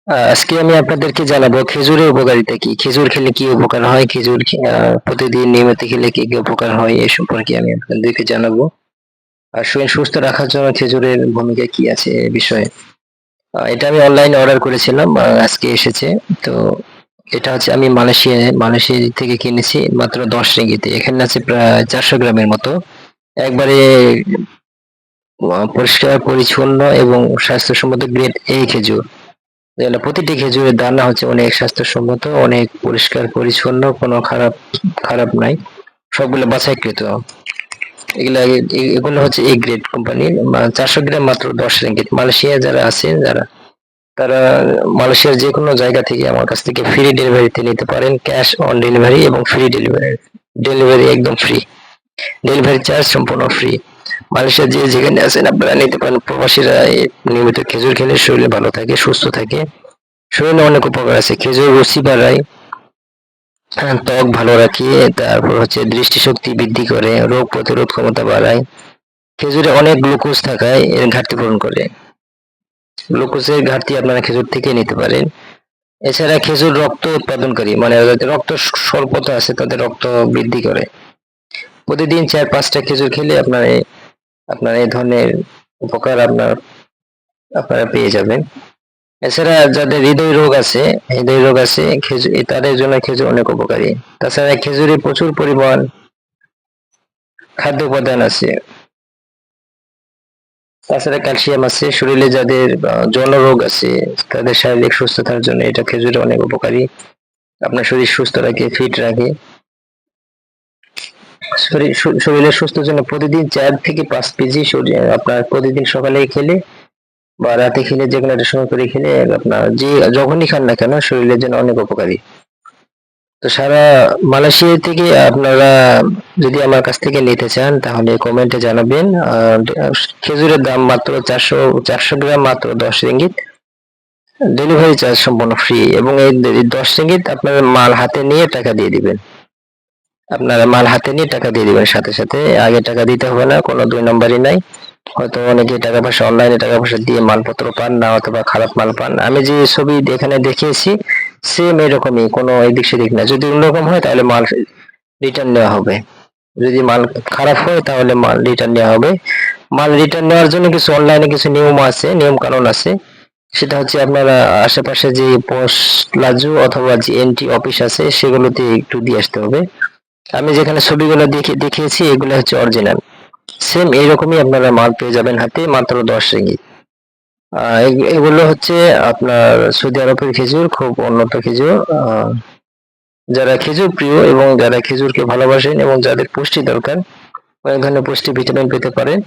আজকে আমি আপনাদেরকে জানাবো খেজুরের উপকারিতা কি? খেজুর খেলে কি উপকার হয়? খেজুর প্রতিদিন নিয়মিত খেলে কি, কি উপকার হয়? এ সম্পর্কে আমি আপনাদেরকে জানাবো। আর শরীর সুস্থ রাখার জন্য খেজুরের ভূমিকা কি আছে এ বিষয়ে। এটা আমি অনলাইনে অর্ডার করেছিলাম। আজকে এসেছে। তো এটা হচ্ছে আমি মালয়েশিয়া থেকে কিনেছি মাত্র ৳১০ তে। এখানে আছে প্রায় ৪০০ গ্রামের মতো। একবারে পরিষ্কার পরিচ্ছন্ন এবং স্বাস্থ্যসম্মত গ্রেড A খেজুর। প্রতিটি খেজুরের দানা হচ্ছে অনেক স্বাস্থ্যসম্মত, অনেক পরিষ্কার পরিচ্ছন্ন, কোনো খারাপ খারাপ নাই। সবগুলো বাছাইকৃত। এগুলো হচ্ছে A গ্রেড কোম্পানির। ৪০০ গ্রাম মাত্র ৳১০। মালয়েশিয়ায় যারা আছেন তারা মালয়েশিয়ার যেকোনো জায়গা থেকে আমার কাছ থেকে ফ্রি ডেলিভারিতে নিতে পারেন। ক্যাশ অন ডেলিভারি এবং ফ্রি ডেলিভারি। ডেলিভারি একদম ফ্রি। ডেলিভারি চার্জ সম্পূর্ণ ফ্রি। মালয়েশিয়ার যে যেখানে আছেন আপনারা নিতে পারেন। প্রবাসীরা নিয়মিত খেজুর খেলে শরীর ভালো থাকে, সুস্থ থাকে। শরীরে অনেক উপকার আছে। খেজুর রুচি বাড়ায়, ত্বক ভালো রাখে, তারপর হচ্ছে দৃষ্টিশক্তি বৃদ্ধি করে, রোগ প্রতিরোধ ক্ষমতা বাড়ায়। খেজুরে অনেক গ্লুকোজ থাকায় এর ঘাটতি পূরণ করে। গ্লুকোজের ঘাটতি আপনারা খেজুর থেকে নিতে পারেন। এছাড়া খেজুর রক্ত উৎপাদনকারী, মানে যাদের রক্ত স্বল্পতা আছে তাদের রক্ত বৃদ্ধি করে। প্রতিদিন ৪-৫টা খেজুর খেলে আপনার এই ধরনের উপকার আপনারা পেয়ে যাবেন। এছাড়া যাদের হৃদয় রোগ আছে খেজুর তাদের জন্য খেজুর অনেক উপকারী। তাছাড়া খেজুরে প্রচুর পরিমাণ খাদ্য উপাদান আছে। তাছাড়া ক্যালসিয়াম আছে। শরীরে যাদের যৌন রোগ আছে তাদের শারীরিক সুস্থতার জন্য এটা খেজুরে অনেক উপকারী। আপনার শরীর সুস্থ রাখে, ফিট রাখে। শরীরের সুস্থতার জন্য প্রতিদিন ৪ থেকে ৫ কেজি আপনার প্রতিদিন সকালে খেলে বা রাতে খেলে যেকোনো একটা সময় করে খেলে আপনার যখনই খান না কেন শরীরের জন্য অনেক উপকারী। তো সারা মালয়েশিয়া থেকে আপনারা যদি আমার কাছ থেকে নিতে চান তাহলে কমেন্টে জানাবেন। আর খেজুরের দাম মাত্র ৪০০ গ্রাম মাত্র ৳১০। ডেলিভারি চার্জ সম্পূর্ণ ফ্রি এবং এই ৳১০ আপনারা মাল হাতে নিয়ে টাকা দিয়ে দিবেন। আপনারা মাল হাতে নিয়ে টাকা দিয়ে দিবেন সাথে, সাথে। আগে টাকা দিতে হবে না, কোনো ২ নাম্বারই নাই। হয়তো অনেকে টাকা-পয়সা অনলাইনে টাকা-পয়সা দিয়ে মালপত্র পান না অথবা খারাপ মাল পান। আমি যে ছবি এখানে দেখিয়েছি সেম এরকমই, কোনো এদিক সেদিক না। যদি অন্যরকম হয় তাহলে মাল রিটার্ন নেওয়া হবে। যদি মাল খারাপ হয় তাহলে মাল রিটার্ন নেওয়া হবে। মাল রিটার্ন নেওয়ার জন্য কিছু অনলাইনে কিছু নিয়ম আছে, নিয়ম কানুন আছে। সেটা হচ্ছে আপনারা আশেপাশে যে পোস্ট প্লাজো অথবা GNT অফিস আছে সেগুলোতে একটু দিয়ে আসতে হবে। আমি যেখানে ছবিগুলো দেখিয়েছি এগুলো হচ্ছে অরিজিনাল। সেম এইরকমই আপনারা মাল পেয়ে যাবেন হাতে মাত্র ৳১০। এগুলো হচ্ছে আপনার সৌদি আরবের খেজুর, খুব উন্নত খেজুর। যারা খেজুর প্রিয় এবং যারা খেজুরকে ভালোবাসেন এবং যাদের পুষ্টি দরকার, অনেক ধরনের পুষ্টি ভিটামিন পেতে পারেন।